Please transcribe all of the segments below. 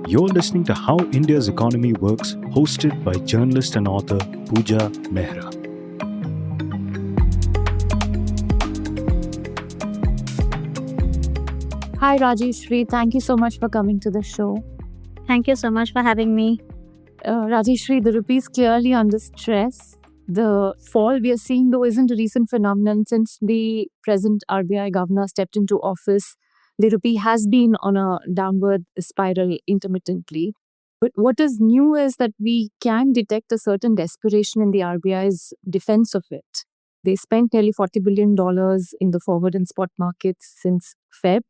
You're listening to How India's Economy Works, hosted by journalist and author Puja Mehra. Hi, Rajeshwari. Thank you so much for coming to the show. Thank you so much for having me. Rajeshwari, the rupee is clearly under stress. The fall we are seeing, though, isn't a recent phenomenon. Since the present RBI governor stepped into office, the rupee has been on a downward spiral intermittently. But what is new is that we can detect a certain desperation in the RBI's defense of it. They spent nearly $40 billion in the forward and spot markets since Feb.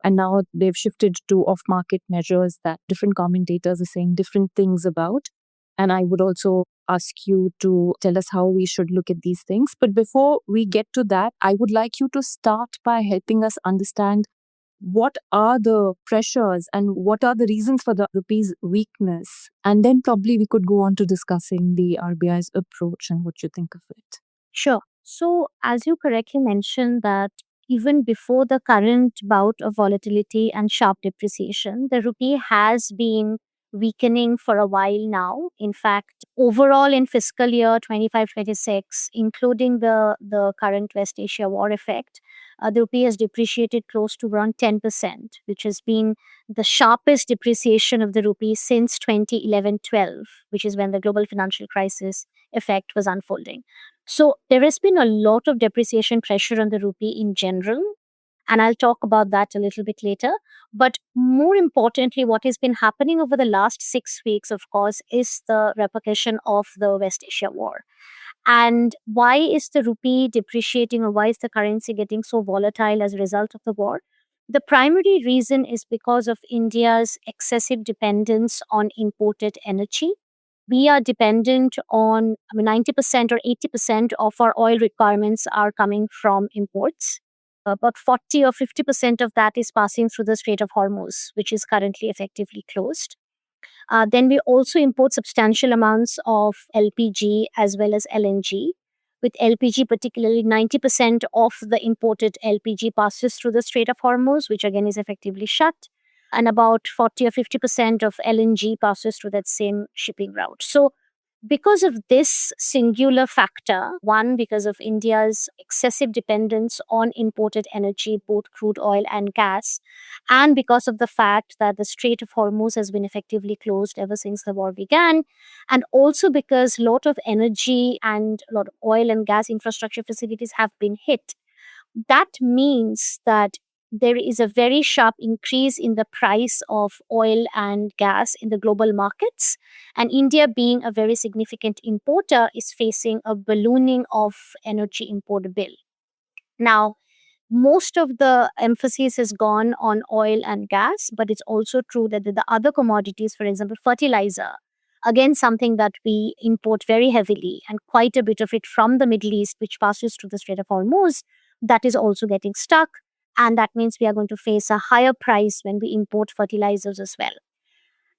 And now they've shifted to off-market measures that different commentators are saying different things about. And I would also ask you to tell us how we should look at these things. But before we get to that, I would like you to start by helping us understand what are the pressures and what are the reasons for the rupee's weakness. And then probably we could go on to discussing the RBI's approach and what you think of it. Sure. So, as you correctly mentioned, that even before the current bout of volatility and sharp depreciation, the rupee has been weakening for a while now. In fact, overall in fiscal year 25-26, including the current West Asia war effect, the rupee has depreciated close to around 10%, which has been the sharpest depreciation of the rupee since 2011-12, which is when the global financial crisis effect was unfolding. So there has been a lot of depreciation pressure on the rupee in general, and I'll talk about that a little bit later. But more importantly, what has been happening over the last 6 weeks, of course, is the repercussion of the West Asia war. And why is the rupee depreciating, or why is the currency getting so volatile as a result of the war? The primary reason is because of India's excessive dependence on imported energy. We are dependent on 90% or 80% of our oil requirements are coming from imports. About 40 or 50% of that is passing through the Strait of Hormuz, which is currently effectively closed. Then we also import substantial amounts of LPG as well as LNG. With LPG, particularly 90% of the imported LPG passes through the Strait of Hormuz, which again is effectively shut. And about 40 or 50% of LNG passes through that same shipping route. So, because of this singular factor, one, because of India's excessive dependence on imported energy, both crude oil and gas, and because of the fact that the Strait of Hormuz has been effectively closed ever since the war began, and also because a lot of energy and a lot of oil and gas infrastructure facilities have been hit, that means that there is a very sharp increase in the price of oil and gas in the global markets. And India, being a very significant importer, is facing a ballooning of energy import bill. Now, most of the emphasis has gone on oil and gas, but it's also true that the other commodities, for example, fertilizer, again, something that we import very heavily and quite a bit of it from the Middle East, which passes through the Strait of Hormuz, that is also getting stuck. And that means we are going to face a higher price when we import fertilizers as well.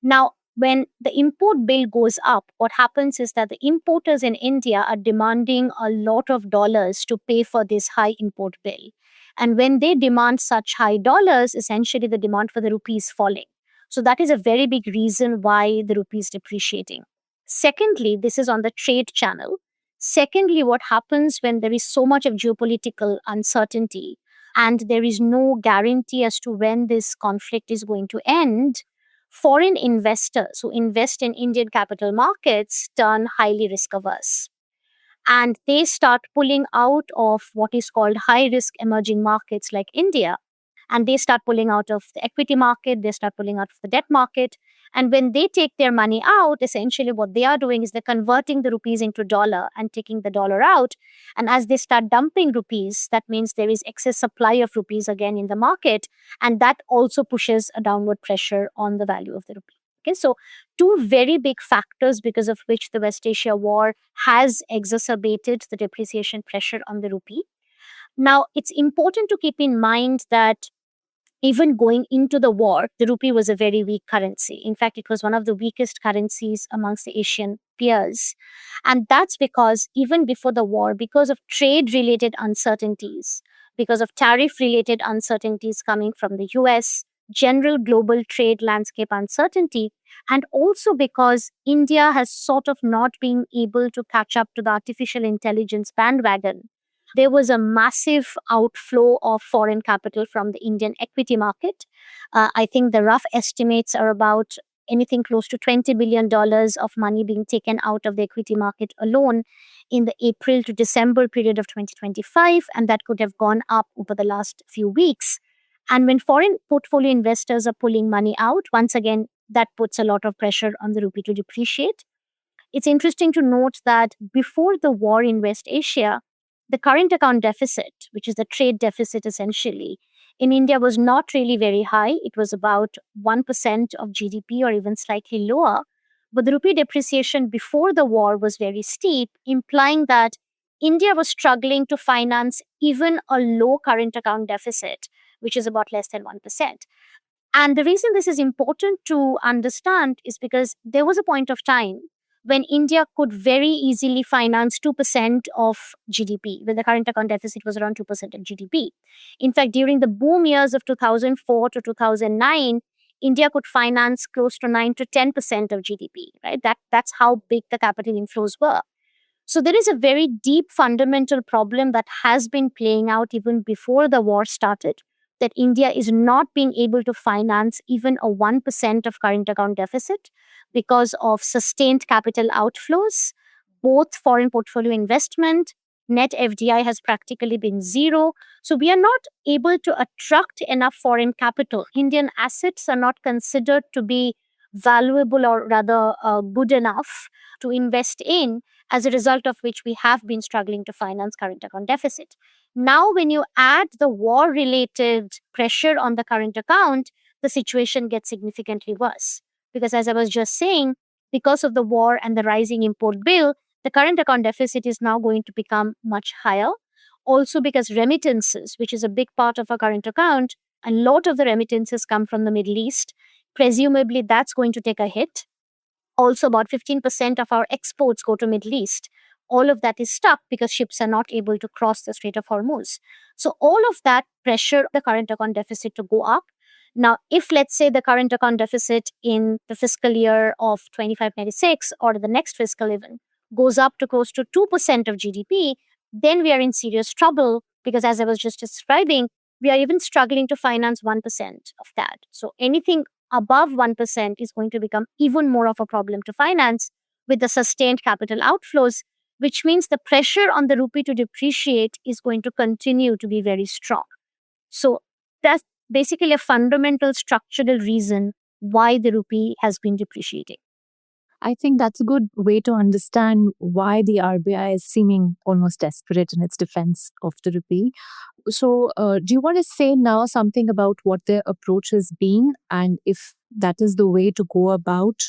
Now, when the import bill goes up, what happens is that the importers in India are demanding a lot of dollars to pay for this high import bill. And when they demand such high dollars, essentially the demand for the rupee is falling. So that is a very big reason why the rupee is depreciating. Secondly, this is on the trade channel. Secondly, what happens when there is so much of geopolitical uncertainty and there is no guarantee as to when this conflict is going to end, foreign investors who invest in Indian capital markets turn highly risk averse. And they start pulling out of what is called high risk emerging markets like India. And they start pulling out of the equity market, they start pulling out of the debt market. And when they take their money out, essentially what they are doing is they're converting the rupees into dollar and taking the dollar out. And as they start dumping rupees, that means there is excess supply of rupees again in the market. And that also pushes a downward pressure on the value of the rupee. Okay, so two very big factors because of which the West Asia war has exacerbated the depreciation pressure on the rupee. Now, it's important to keep in mind that even going into the war, the rupee was a very weak currency. In fact, it was one of the weakest currencies amongst the Asian peers. And that's because even before the war, because of trade-related uncertainties, because of tariff-related uncertainties coming from the US, general global trade landscape uncertainty, and also because India has sort of not been able to catch up to the artificial intelligence bandwagon. There was a massive outflow of foreign capital from the Indian equity market. I think the rough estimates are about anything close to $20 billion of money being taken out of the equity market alone in the April to December period of 2025, and that could have gone up over the last few weeks. And when foreign portfolio investors are pulling money out, once again, that puts a lot of pressure on the rupee to depreciate. It's interesting to note that before the war in West Asia, the current account deficit, which is the trade deficit essentially, in India was not really very high. It was about 1% of GDP or even slightly lower. But the rupee depreciation before the war was very steep, implying that India was struggling to finance even a low current account deficit, which is about less than 1%. And the reason this is important to understand is because there was a point of time when India could very easily finance 2% of GDP, when the current account deficit was around 2% of GDP. In fact, during the boom years of 2004 to 2009, India could finance close to 9 to 10% of GDP, right? That's how big the capital inflows were. So there is a very deep fundamental problem that has been playing out even before the war started, that India is not being able to finance even a 1% of current account deficit because of sustained capital outflows, both foreign portfolio investment, net FDI has practically been zero. So we are not able to attract enough foreign capital. Indian assets are not considered to be valuable or rather good enough to invest in, as a result of which we have been struggling to finance current account deficit. Now, when you add the war related pressure on the current account, the situation gets significantly worse. Because, as I was just saying, because of the war and the rising import bill, the current account deficit is now going to become much higher. Also, because remittances, which is a big part of our current account, a lot of the remittances come from the Middle East. Presumably, that's going to take a hit. Also, about 15% of our exports go to Middle East. All of that is stuck because ships are not able to cross the Strait of Hormuz. So all of that pressure the current account deficit to go up. Now, if let's say the current account deficit in the fiscal year of 25-26 or the next fiscal even goes up to close to 2% of GDP, then we are in serious trouble because, as I was just describing, we are even struggling to finance 1% of that. So anything above 1% is going to become even more of a problem to finance with the sustained capital outflows, which means the pressure on the rupee to depreciate is going to continue to be very strong. So that's basically a fundamental structural reason why the rupee has been depreciating. I think that's a good way to understand why the RBI is seeming almost desperate in its defense of the rupee. So, do you want to say now something about what their approach has been and if that is the way to go about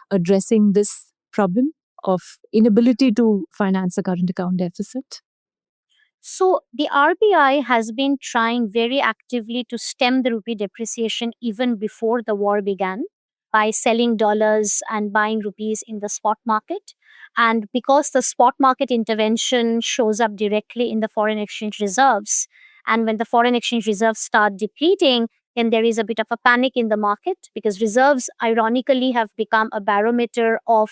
addressing this problem of inability to finance a current account deficit? So the RBI has been trying very actively to stem the rupee depreciation even before the war began by selling dollars and buying rupees in the spot market. And because the spot market intervention shows up directly in the foreign exchange reserves, and when the foreign exchange reserves start depleting, then there is a bit of a panic in the market because reserves, ironically, have become a barometer of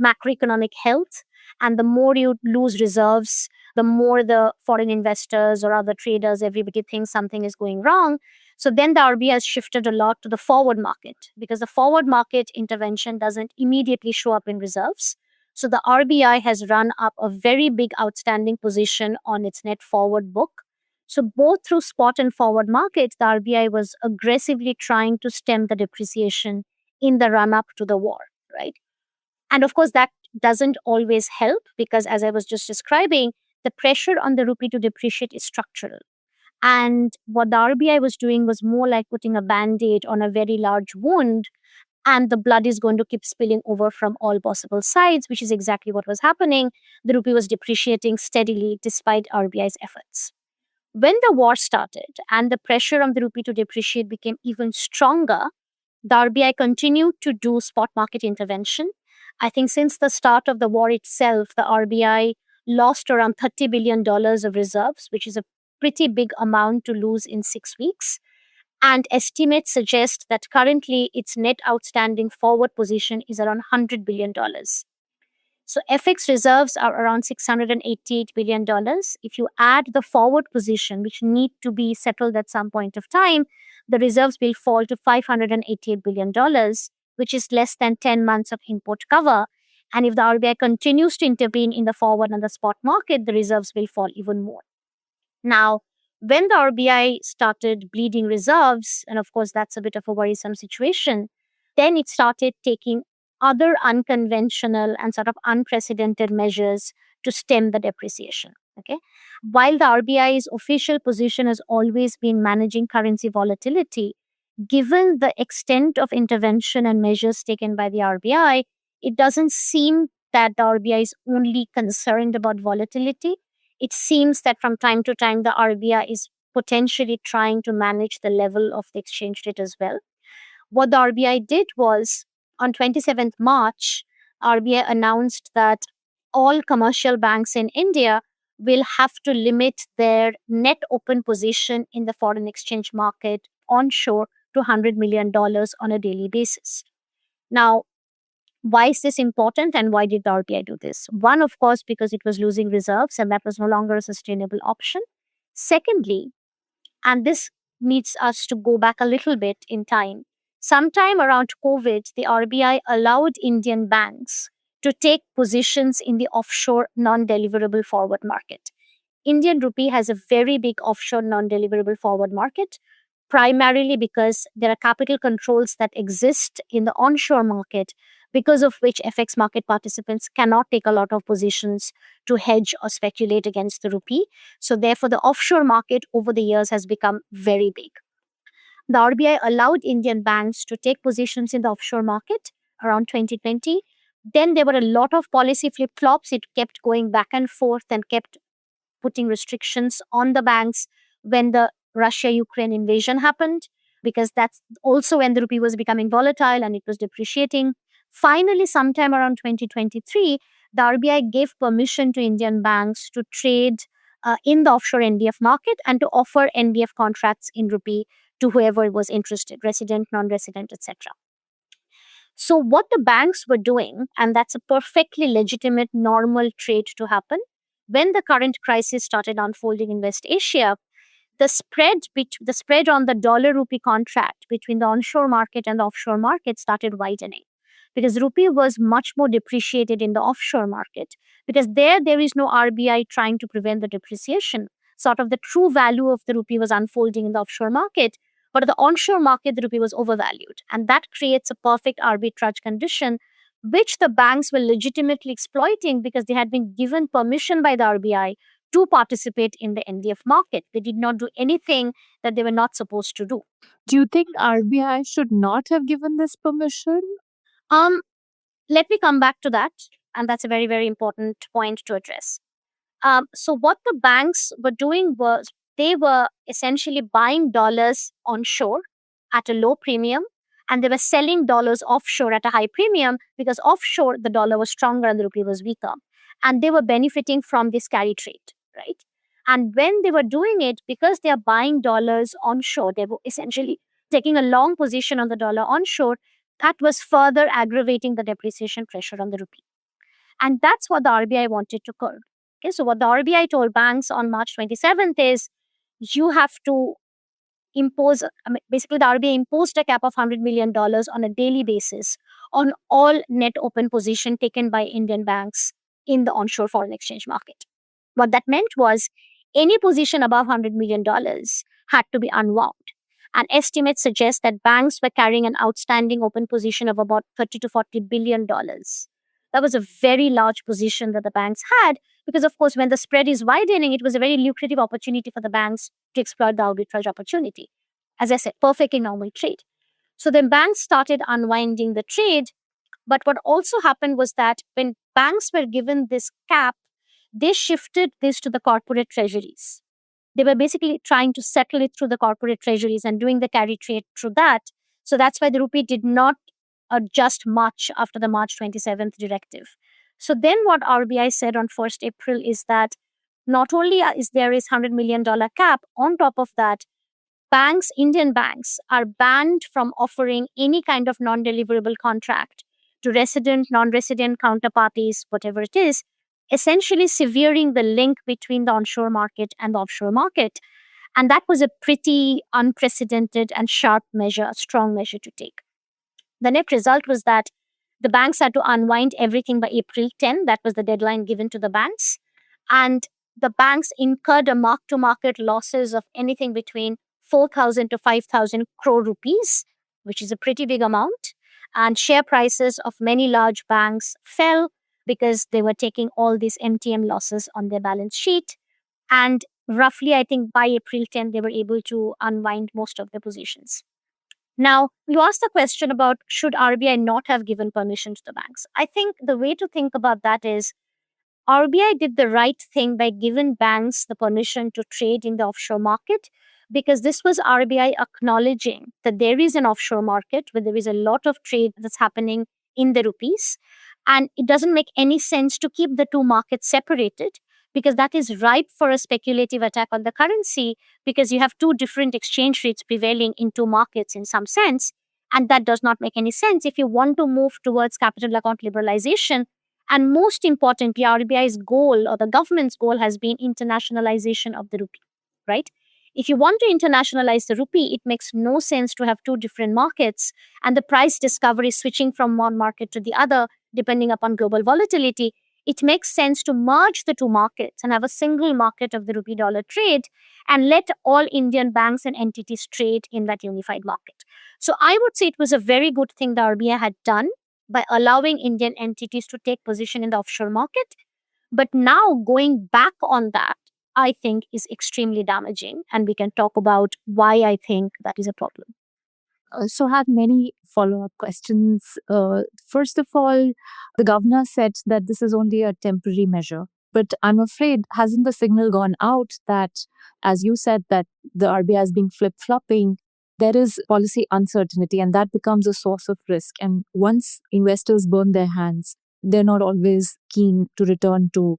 macroeconomic health. And the more you lose reserves, the more the foreign investors or other traders, everybody thinks something is going wrong. So then the RBI has shifted a lot to the forward market because the forward market intervention doesn't immediately show up in reserves. So the RBI has run up a very big outstanding position on its net forward book. So both through spot and forward markets, the RBI was aggressively trying to stem the depreciation in the run up to the war, right? And of course, that doesn't always help because, as I was just describing, the pressure on the rupee to depreciate is structural. And what the RBI was doing was more like putting a band aid on a very large wound, and the blood is going to keep spilling over from all possible sides, which is exactly what was happening. The rupee was depreciating steadily despite RBI's efforts. When the war started and the pressure on the rupee to depreciate became even stronger, the RBI continued to do spot market intervention. I think since the start of the war itself, the RBI lost around $30 billion of reserves, which is a pretty big amount to lose in 6 weeks. And estimates suggest that currently its net outstanding forward position is around $100 billion. So FX reserves are around $688 billion. If you add the forward position, which need to be settled at some point of time, the reserves will fall to $588 billion, which is less than 10 months of import cover. And if the RBI continues to intervene in the forward and the spot market, the reserves will fall even more. Now, when the RBI started bleeding reserves, and of course that's a bit of a worrisome situation, then it started taking other unconventional and sort of unprecedented measures to stem the depreciation. Okay. While the RBI's official position has always been managing currency volatility, given the extent of intervention and measures taken by the RBI, it doesn't seem that the RBI is only concerned about volatility. It seems that from time to time, the RBI is potentially trying to manage the level of the exchange rate as well. What the RBI did was on 27th March, RBI announced that all commercial banks in India will have to limit their net open position in the foreign exchange market onshore to $100 million on a daily basis. Now, why is this important and why did the RBI do this? One, of course, because it was losing reserves and that was no longer a sustainable option. Secondly, and this needs us to go back a little bit in time, sometime around COVID, the RBI allowed Indian banks to take positions in the offshore non deliverable forward market. Indian rupee has a very big offshore non deliverable forward market, primarily because there are capital controls that exist in the onshore market, because of which FX market participants cannot take a lot of positions to hedge or speculate against the rupee. So, therefore, the offshore market over the years has become very big. The RBI allowed Indian banks to take positions in the offshore market around 2020. Then there were a lot of policy flip flops. It kept going back and forth and kept putting restrictions on the banks when the Russia Ukraine invasion happened, because that's also when the rupee was becoming volatile and it was depreciating. Finally, sometime around 2023, the RBI gave permission to Indian banks to trade in the offshore NDF market and to offer NDF contracts in rupee to whoever was interested, resident, non resident, etc. So, what the banks were doing, and that's a perfectly legitimate, normal trade to happen, when the current crisis started unfolding in West Asia, the spread on the dollar rupee contract between the onshore market and the offshore market started widening, because rupee was much more depreciated in the offshore market, because there is no RBI trying to prevent the depreciation. Sort of the true value of the rupee was unfolding in the offshore market, but at the onshore market the rupee was overvalued, and that creates a perfect arbitrage condition which the banks were legitimately exploiting because they had been given permission by the RBI to participate in the NDF market. They did not do anything that they were not supposed to do. Do you think RBI should not have given this permission? Um, Let me come back to that, and that's a very, very important point to address. So, what the banks were doing was they were essentially buying dollars onshore at a low premium, and they were selling dollars offshore at a high premium, because offshore the dollar was stronger and the rupee was weaker. And they were benefiting from this carry trade, right? And when they were doing it, because they are buying dollars onshore, they were essentially taking a long position on the dollar onshore. That was further aggravating the depreciation pressure on the rupee. And that's what the RBI wanted to curb. Okay, so what the RBI told banks on March 27th is you have to basically the RBI imposed a cap of $100 million on a daily basis on all net open position taken by Indian banks in the onshore foreign exchange market. What that meant was any position above $100 million had to be unwound. And estimates suggest that banks were carrying an outstanding open position of about 30 to $40 billion. That was a very large position that the banks had, because, of course, when the spread is widening, it was a very lucrative opportunity for the banks to exploit the arbitrage opportunity. As I said, perfectly normal trade. So then banks started unwinding the trade. But what also happened was that when banks were given this cap, they shifted this to the corporate treasuries. They were basically trying to settle it through the corporate treasuries and doing the carry trade through that. So that's why the rupee did not adjust much after the March 27th directive. So then what RBI said on 1st April is that not only is there is $100 million cap, on top of that, banks, Indian banks, are banned from offering any kind of non-deliverable contract to resident, non-resident counterparties, whatever it is, essentially severing the link between the onshore market and the offshore market. And that was a pretty unprecedented and sharp measure, a strong measure to take. The net result was that the banks had to unwind everything by April 10. That was the deadline given to the banks. And the banks incurred a mark-to-market losses of anything between 4,000 to 5,000 crore rupees, which is a pretty big amount. And share prices of many large banks fell because they were taking all these MTM losses on their balance sheet. And roughly, I think by April 10, they were able to unwind most of their positions. Now, you asked the question about should RBI not have given permission to the banks. I think the way to think about that is RBI did the right thing by giving banks the permission to trade in the offshore market, because this was RBI acknowledging that there is an offshore market where there is a lot of trade that's happening in the rupees. And it doesn't make any sense to keep the two markets separated, because that is ripe for a speculative attack on the currency, because you have two different exchange rates prevailing in two markets in some sense. And that does not make any sense if you want to move towards capital account liberalization. And most importantly, RBI's goal or the government's goal has been internationalization of the rupee, right? If you want to internationalize the rupee, it makes no sense to have two different markets and the price discovery switching from one market to the other depending upon global volatility. It makes sense to merge the two markets and have a single market of the rupee dollar trade and let all Indian banks and entities trade in that unified market. So I would say it was a very good thing the RBI had done by allowing Indian entities to take position in the offshore market. But now going back on that, I think is extremely damaging. And we can talk about why I think that is a problem. So I have many follow-up questions. First of all, the governor said that this is only a temporary measure. But I'm afraid, hasn't the signal gone out that, as you said, that the RBI has been flip-flopping? There is policy uncertainty, and that becomes a source of risk. And once investors burn their hands, they're not always keen to return to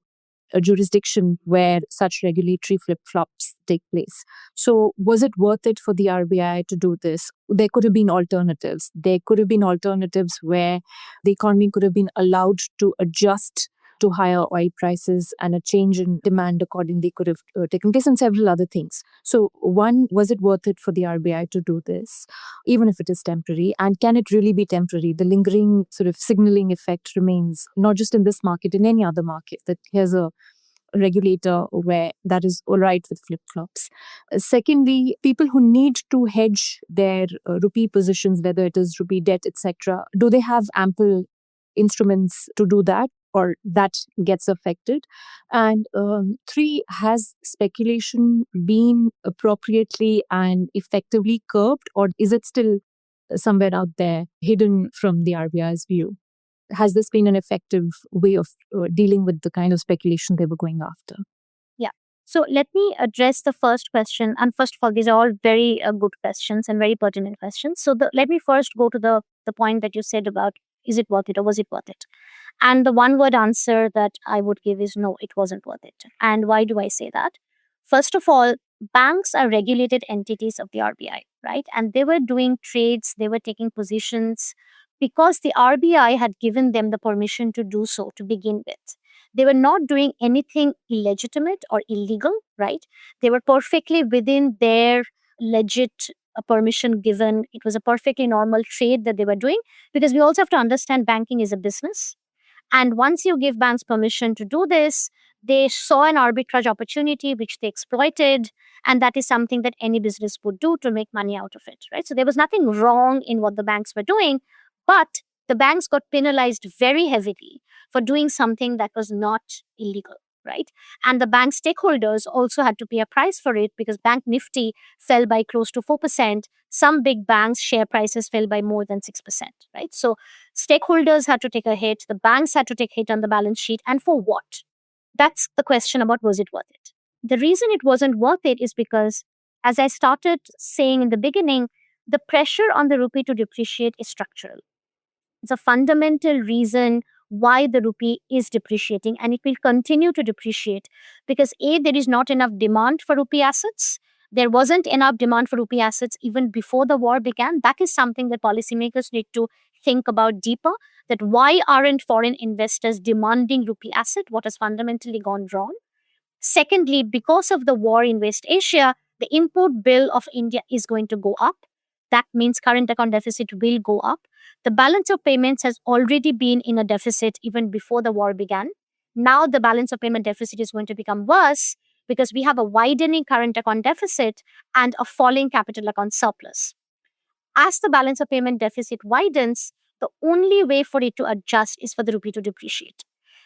a jurisdiction where such regulatory flip-flops take place. So was it worth it for the RBI to do this? There could have been alternatives. There could have been alternatives where the economy could have been allowed to adjust to higher oil prices, and a change in demand accordingly could have taken place, and several other things. So one, was it worth it for the RBI to do this, even if it is temporary? And can it really be temporary? The lingering sort of signaling effect remains, not just in this market, in any other market, that here's a regulator where that is all right with flip-flops. Secondly, people who need to hedge their rupee positions, whether it is rupee debt, etc., do they have ample instruments to do that, or that gets affected? And three, has speculation been appropriately and effectively curbed, or is it still somewhere out there hidden from the RBI's view? Has this been an effective way of dealing with the kind of speculation they were going after? Yeah. So let me address the first question. And first of all, these are all very good questions and very pertinent questions. So let me first go to the point that you said about, is it worth it or was it worth it? And the one word answer that I would give is no, it wasn't worth it. And why do I say that? First of all, banks are regulated entities of the RBI, right? And they were doing trades, they were taking positions because the RBI had given them the permission to do so to begin with. They were not doing anything illegitimate or illegal, right? They were perfectly within their legit permission given. It was a perfectly normal trade that they were doing, because we also have to understand banking is a business. And once you give banks permission to do this, they saw an arbitrage opportunity which they exploited. And that is something that any business would do to make money out of it, right? So there was nothing wrong in what the banks were doing, but the banks got penalized very heavily for doing something that was not illegal, right? And the bank stakeholders also had to pay a price for it, because Bank Nifty fell by close to 4%. Some big banks' share prices fell by more than 6%, right? So stakeholders had to take a hit, the banks had to take a hit on the balance sheet, and for what? That's the question about, was it worth it? The reason it wasn't worth it is because, as I started saying in the beginning, the pressure on the rupee to depreciate is structural. It's a fundamental reason why the rupee is depreciating, and it will continue to depreciate because A, there is not enough demand for rupee assets, There wasn't enough demand for rupee assets even before the war began. That is something that policymakers need to think about deeper, that why aren't foreign investors demanding rupee asset? What has fundamentally gone wrong? Secondly, because of the war in West Asia, the import bill of India is going to go up. That means current account deficit will go up. The balance of payments has already been in a deficit even before the war began. Now the balance of payment deficit is going to become worse because we have a widening current account deficit and a falling capital account surplus. As the balance of payment deficit widens, the only way for it to adjust is for the rupee to depreciate.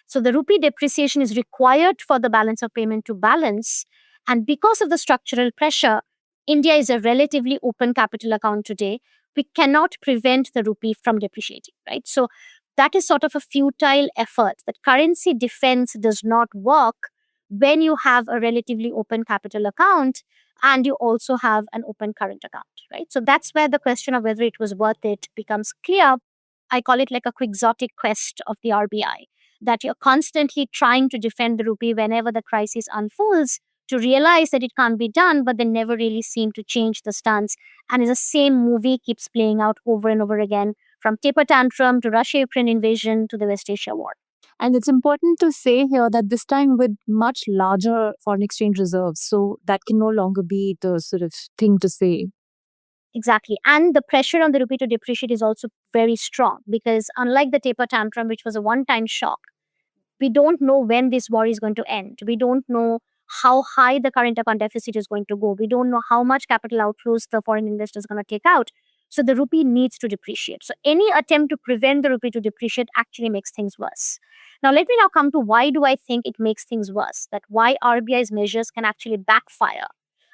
So the rupee depreciation is required for the balance of payment to balance. And because of the structural pressure, India is a relatively open capital account today. We cannot prevent the rupee from depreciating, right? So that is sort of a futile effort. That currency defense does not work when you have a relatively open capital account and you also have an open current account, right? So that's where the question of whether it was worth it becomes clear. I call it like a quixotic quest of the RBI, that you're constantly trying to defend the rupee whenever the crisis unfolds, to realize that it can't be done, but they never really seem to change the stance. And it's the same movie keeps playing out over and over again, from taper tantrum to Russia-Ukraine invasion to the West Asia war. And it's important to say here that this time with much larger foreign exchange reserves. So that can no longer be the sort of thing to say. Exactly. And the pressure on the rupee to depreciate is also very strong because, unlike the taper tantrum, which was a one time shock, we don't know when this war is going to end. We don't know how high the current account deficit is going to go. We don't know how much capital outflows the foreign investor is going to take out. So the rupee needs to depreciate. So any attempt to prevent the rupee to depreciate actually makes things worse. Now let me now come to why do I think it makes things worse? That why RBI's measures can actually backfire,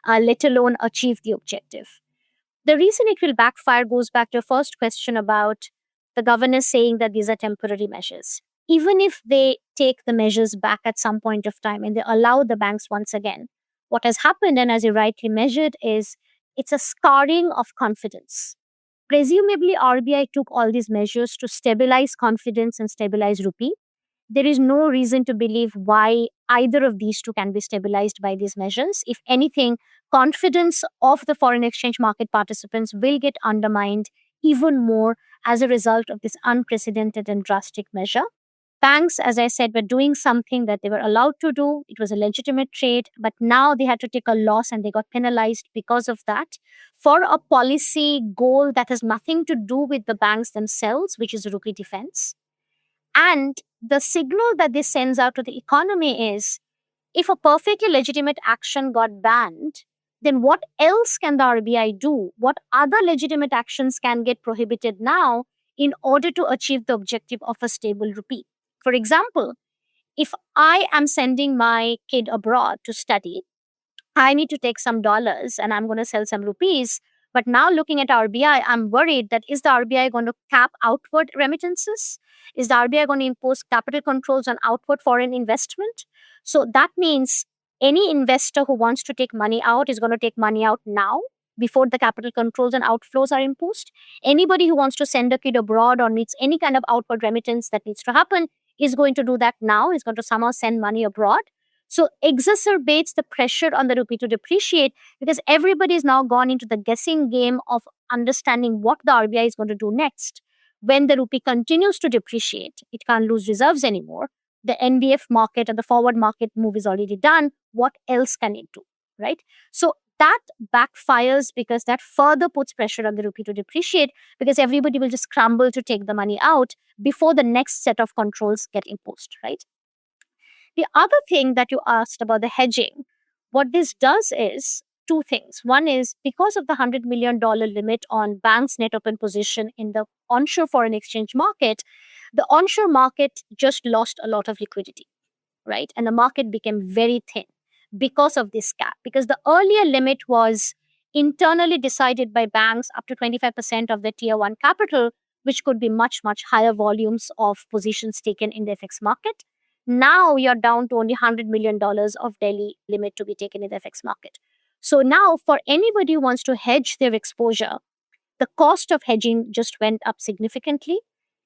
let alone achieve the objective. The reason it will backfire goes back to your first question about the governor saying that these are temporary measures. Even if they take the measures back at some point of time and they allow the banks once again, what has happened, and as you rightly measured, is it's a scarring of confidence. Presumably, RBI took all these measures to stabilize confidence and stabilize rupee. There is no reason to believe why either of these two can be stabilized by these measures. If anything, confidence of the foreign exchange market participants will get undermined even more as a result of this unprecedented and drastic measure. Banks, as I said, were doing something that they were allowed to do. It was a legitimate trade, but now they had to take a loss and they got penalized because of that for a policy goal that has nothing to do with the banks themselves, which is rupee defense. And the signal that this sends out to the economy is, if a perfectly legitimate action got banned, then what else can the RBI do? What other legitimate actions can get prohibited now in order to achieve the objective of a stable rupee? For example, if I am sending my kid abroad to study, I need to take some dollars and I'm going to sell some rupees. But now looking at RBI, I'm worried that is the RBI going to cap outward remittances? Is the RBI going to impose capital controls on outward foreign investment? So that means any investor who wants to take money out is going to take money out now before the capital controls and outflows are imposed. Anybody who wants to send a kid abroad or needs any kind of outward remittance that needs to happen is going to do that now, is going to somehow send money abroad. So exacerbates the pressure on the rupee to depreciate because everybody is now gone into the guessing game of understanding what the RBI is going to do next. When the rupee continues to depreciate, it can't lose reserves anymore. The NBF market and the forward market move is already done. What else can it do, right? So that backfires because that further puts pressure on the rupee to depreciate because everybody will just scramble to take the money out before the next set of controls get imposed, right? The other thing that you asked about the hedging, what this does is two things. One is because of the $100 million limit on banks' net open position in the onshore foreign exchange market, the onshore market just lost a lot of liquidity, right? And the market became very thin because of this cap. Because the earlier limit was internally decided by banks up to 25% of the tier one capital, which could be much, much higher volumes of positions taken in the FX market. Now you're down to only $100 million of daily limit to be taken in the FX market. So now for anybody who wants to hedge their exposure, the cost of hedging just went up significantly.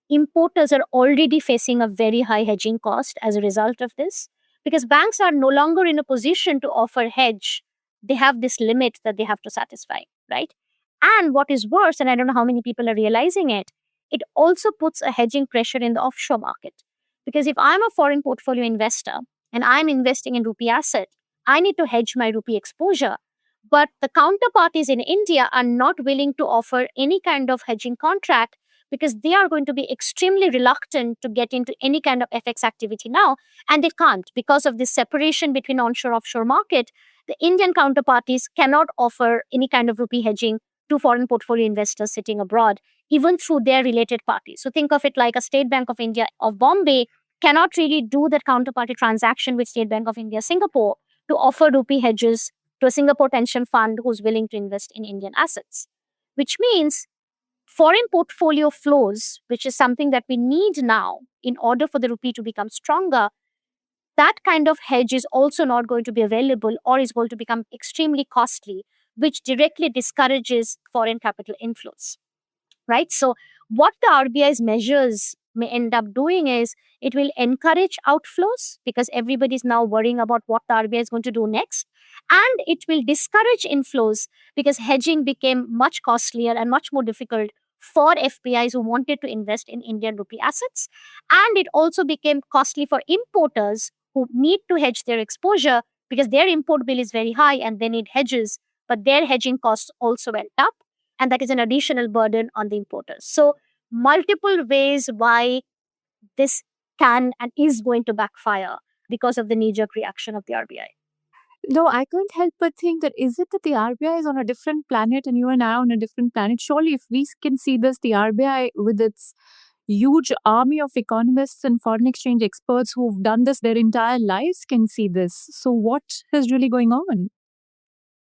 Importers are already facing a very high hedging cost as a result of this because banks are no longer in a position to offer hedge they have this limit that they have to satisfy, right? And what is worse, and I don't know how many people are realizing it, it also puts a hedging pressure in the offshore market. Because if I'm a foreign portfolio investor and I'm investing in rupee asset, I need to hedge my rupee exposure. But the counterparties in India are not willing to offer any kind of hedging contract because they are going to be extremely reluctant to get into any kind of FX activity now. And they can't because of this separation between onshore offshore market. The Indian counterparties cannot offer any kind of rupee hedging to foreign portfolio investors sitting abroad, even through their related parties. So think of it like a State Bank of India of Bombay cannot really do that counterparty transaction with State Bank of India Singapore to offer rupee hedges to a Singapore pension fund who's willing to invest in Indian assets, which means foreign portfolio flows, which is something that we need now in order for the rupee to become stronger, that kind of hedge is also not going to be available or is going to become extremely costly, which directly discourages foreign capital inflows, right? So, what the RBI's measures may end up doing is it will encourage outflows because everybody is now worrying about what the RBI is going to do next. And it will discourage inflows because hedging became much costlier and much more difficult for FPIs who wanted to invest in Indian rupee assets. And it also became costly for importers who need to hedge their exposure because their import bill is very high and they need hedges, but their hedging costs also went up, and that is an additional burden on the importers. So, multiple ways why this can and is going to backfire because of the knee jerk reaction of the RBI. No, I can't help but think that is it that the RBI is on a different planet and you and I are on a different planet? Surely, if we can see this, the RBI with its huge army of economists and foreign exchange experts who've done this their entire lives can see this. So, what is really going on?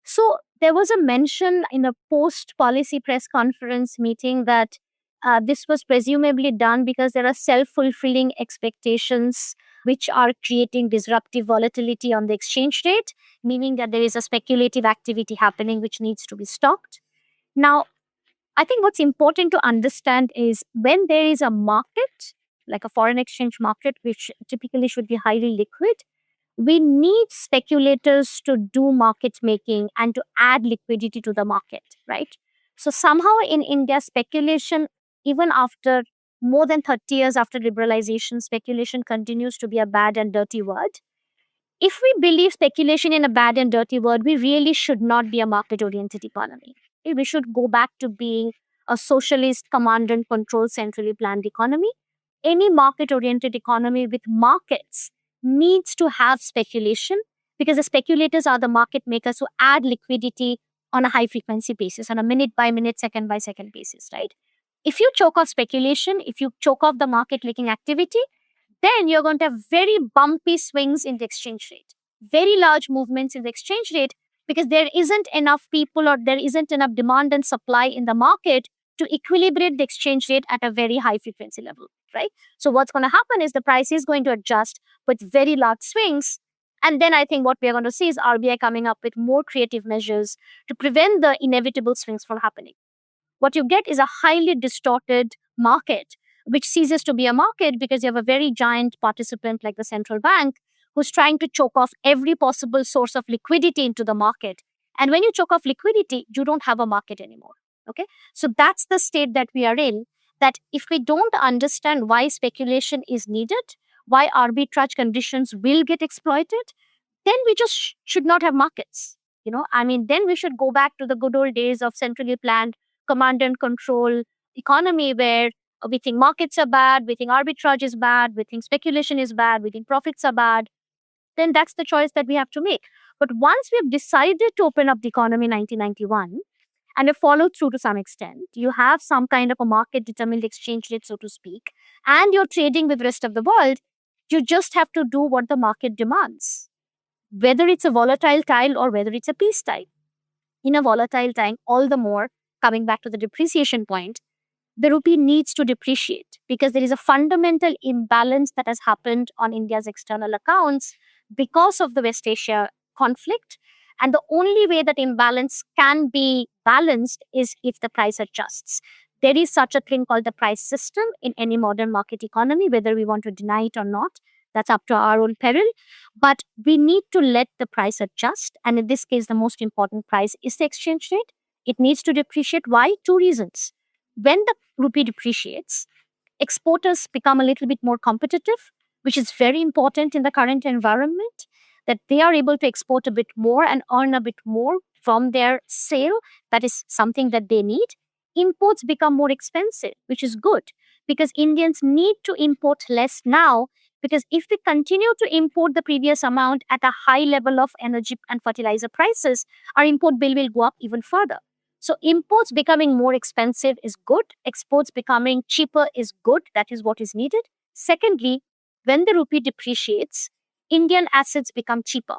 So, there was a mention in a post policy press conference meeting that this was presumably done because there are self fulfilling expectations which are creating disruptive volatility on the exchange rate, meaning that there is a speculative activity happening which needs to be stopped. Now, I think what's important to understand is when there is a market, like a foreign exchange market, which typically should be highly liquid, we need speculators to do market making and to add liquidity to the market, right? So somehow in India, speculation, even after more than 30 years after liberalization, speculation continues to be a bad and dirty word. If we believe speculation in a bad and dirty word, we really should not be a market oriented economy. We should go back to being a socialist, command and control, centrally planned economy. Any market oriented economy with markets needs to have speculation because the speculators are the market makers who add liquidity on a high frequency basis, on a minute by minute, second by second basis, right? If you choke off speculation, if you choke off the market making activity, then you're going to have very bumpy swings in the exchange rate, very large movements in the exchange rate because there isn't enough people or there isn't enough demand and supply in the market to equilibrate the exchange rate at a very high frequency level, right? So what's going to happen is the price is going to adjust with very large swings. And then I think what we are going to see is RBI coming up with more creative measures to prevent the inevitable swings from happening. What you get is a highly distorted market, which ceases to be a market because you have a very giant participant like the central bank who's trying to choke off every possible source of liquidity into the market. And when you choke off liquidity, you don't have a market anymore. Okay. So that's the state that we are in. That if we don't understand why speculation is needed, why arbitrage conditions will get exploited, then we just should not have markets. Then we should go back to the good old days of centrally planned command and control economy where we think markets are bad, we think arbitrage is bad, we think speculation is bad, we think profits are bad. Then that's the choice that we have to make. But once we have decided to open up the economy in 1991 and have followed through to some extent, you have some kind of a market determined exchange rate, so to speak, and you're trading with the rest of the world, you just have to do what the market demands, whether it's a volatile tile or whether it's a peace tile. In a volatile time, all the more, coming back to the depreciation point, the rupee needs to depreciate because there is a fundamental imbalance that has happened on India's external accounts because of the West Asia conflict. And the only way that imbalance can be balanced is if the price adjusts. There is such a thing called the price system in any modern market economy, whether we want to deny it or not. That's up to our own peril. But we need to let the price adjust. And in this case, the most important price is the exchange rate. It needs to depreciate. Why? Two reasons. When the rupee depreciates, exporters become a little bit more competitive, which is very important in the current environment, that they are able to export a bit more and earn a bit more from their sale. That is something that they need. Imports become more expensive, which is good because Indians need to import less now. Because if we continue to import the previous amount at a high level of energy and fertilizer prices, our import bill will go up even further. So imports becoming more expensive is good. Exports becoming cheaper is good. That is what is needed. Secondly, when the rupee depreciates, Indian assets become cheaper.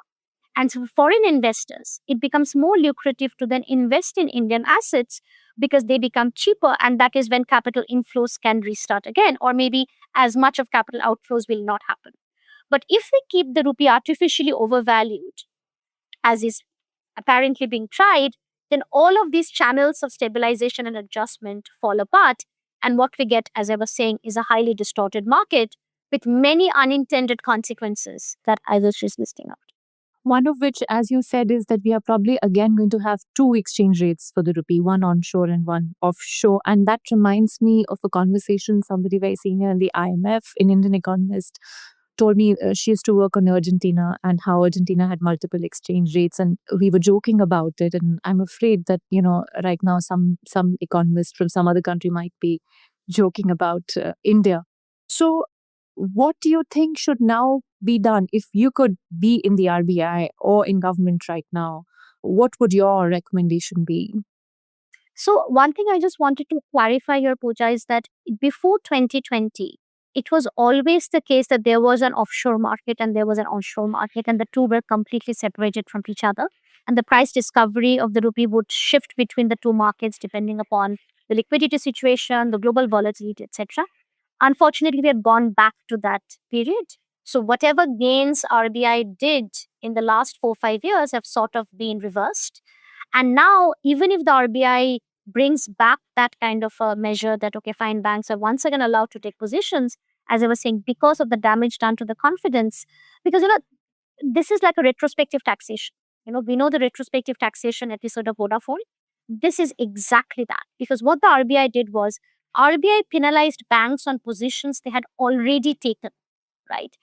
And so for foreign investors, it becomes more lucrative to then invest in Indian assets because they become cheaper. And that is when capital inflows can restart again, or maybe as much of capital outflows will not happen. But if we keep the rupee artificially overvalued, as is apparently being tried, then all of these channels of stabilization and adjustment fall apart. And what we get, as I was saying, is a highly distorted market with many unintended consequences that I was just listing out. One of which, as you said, is that we are probably again going to have two exchange rates for the rupee, one onshore and one offshore. And that reminds me of a conversation somebody very senior in the IMF, an Indian economist, told me she used to work on Argentina and how Argentina had multiple exchange rates. And we were joking about it. And I'm afraid that, right now some economist from some other country might be joking about India. So what do you think should now be done? If you could be in the RBI or in government right now, what would your recommendation be? So, one thing I just wanted to clarify here, Pooja, is that before 2020, it was always the case that there was an offshore market and there was an onshore market, and the two were completely separated from each other. And the price discovery of the rupee would shift between the two markets depending upon the liquidity situation, the global volatility, etc. Unfortunately, we have gone back to that period. So, whatever gains RBI did in the last 4 5 years have sort of been reversed. And now, even if the RBI brings back that kind of a measure that, okay, fine, banks are once again allowed to take positions, as I was saying, because of the damage done to the confidence, because, this is like a retrospective taxation. We know the retrospective taxation episode of Vodafone. This is exactly that. Because what the RBI did was, RBI penalized banks on positions they had already taken, right?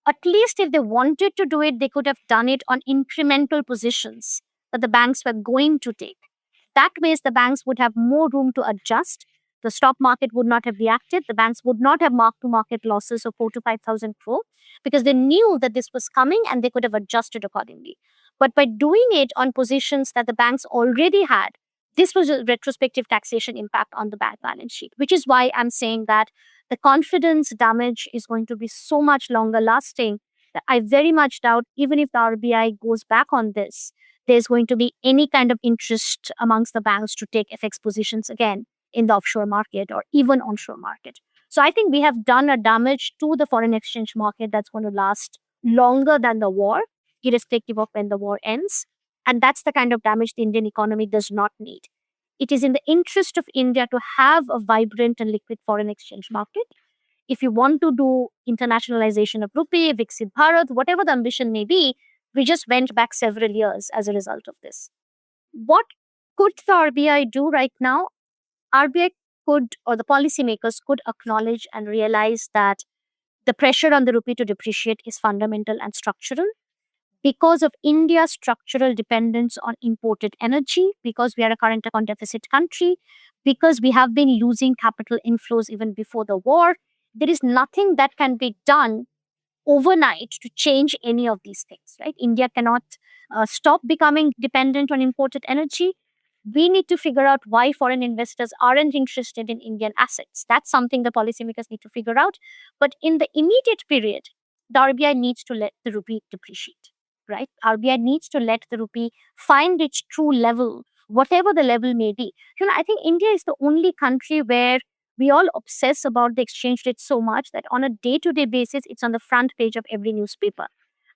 At least if they wanted to do it, they could have done it on incremental positions that the banks were going to take. That way, the banks would have more room to adjust. The stock market would not have reacted. The banks would not have mark to market losses of 4 to 5,000 crore because they knew that this was coming and they could have adjusted accordingly. But by doing it on positions that the banks already had, this was a retrospective taxation impact on the bank balance sheet, which is why I'm saying that the confidence damage is going to be so much longer lasting that I very much doubt, even if the RBI goes back on this, there's going to be any kind of interest amongst the banks to take FX positions again in the offshore market or even onshore market. So I think we have done a damage to the foreign exchange market that's going to last longer than the war, irrespective of when the war ends. And that's the kind of damage the Indian economy does not need. It is in the interest of India to have a vibrant and liquid foreign exchange market. If you want to do internationalization of rupee, Viksit Bharat, whatever the ambition may be, we just went back several years as a result of this. What could the RBI do right now? RBI could, or the policymakers could acknowledge and realize that the pressure on the rupee to depreciate is fundamental and structural because of India's structural dependence on imported energy, because we are a current account deficit country, because we have been losing capital inflows even before the war. There is nothing that can be done overnight to change any of these things, right? India cannot stop becoming dependent on imported energy. We need to figure out why foreign investors aren't interested in Indian assets. That's something the policymakers need to figure out. But in the immediate period, the RBI needs to let the rupee depreciate, right? RBI needs to let the rupee find its true level, whatever the level may be. I think India is the only country where we all obsess about the exchange rate so much that on a day-to-day basis, it's on the front page of every newspaper.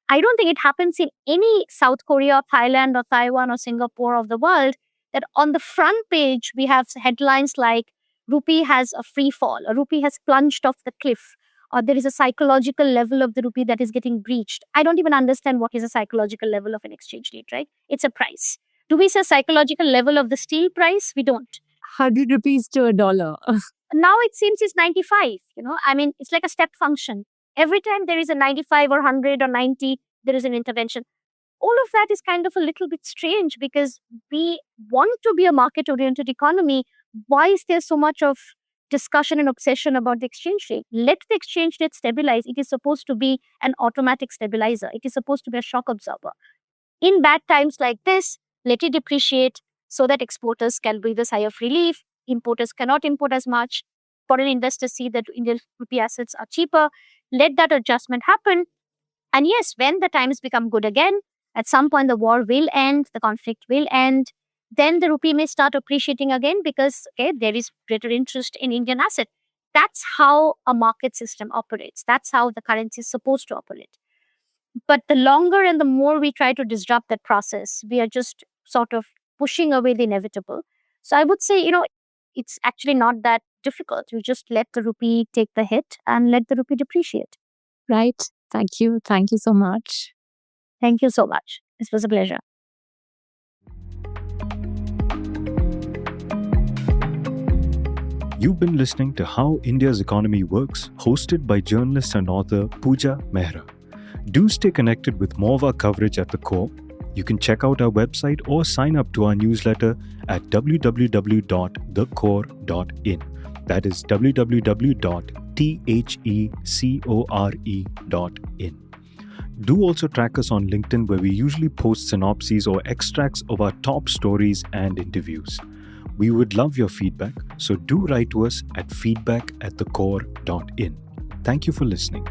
I don't think it happens in any South Korea, Thailand, or Taiwan, or Singapore of the world that on the front page, we have headlines like rupee has a free fall, or rupee has plunged off the cliff, or there is a psychological level of the rupee that is getting breached. I don't even understand what is a psychological level of an exchange rate, right? It's a price. Do we say psychological level of the steel price? We don't. 100 rupees to a dollar. Now it seems it's 95. I mean, it's like a step function. Every time there is a 95 or 100 or 90, there is an intervention. All of that is kind of a little bit strange because we want to be a market-oriented economy. Why is there so much of discussion and obsession about the exchange rate? Let the exchange rate stabilize. It is supposed to be an automatic stabilizer. It is supposed to be a shock absorber. In bad times like this, let it depreciate so that exporters can breathe a sigh of relief. Importers cannot import as much. Foreign investors see that Indian rupee assets are cheaper. Let that adjustment happen. And yes, when the times become good again, at some point the war will end, the conflict will end. Then the rupee may start appreciating again because there is greater interest in Indian asset. That's how a market system operates. That's how the currency is supposed to operate. But the longer and the more we try to disrupt that process, we are just sort of pushing away the inevitable. So I would say, it's actually not that difficult. You just let the rupee take the hit and let the rupee depreciate. Right. Thank you. Thank you so much. Thank you so much. This was a pleasure. You've been listening to How India's Economy Works, hosted by journalist and author Puja Mehra. Do stay connected with more of our coverage at the core. You can check out our website or sign up to our newsletter at www.thecore.in. That is www.thecore.in. Do also track us on LinkedIn, where we usually post synopses or extracts of our top stories and interviews. We would love your feedback, so do write to us at feedback@thecore.in. Thank you for listening.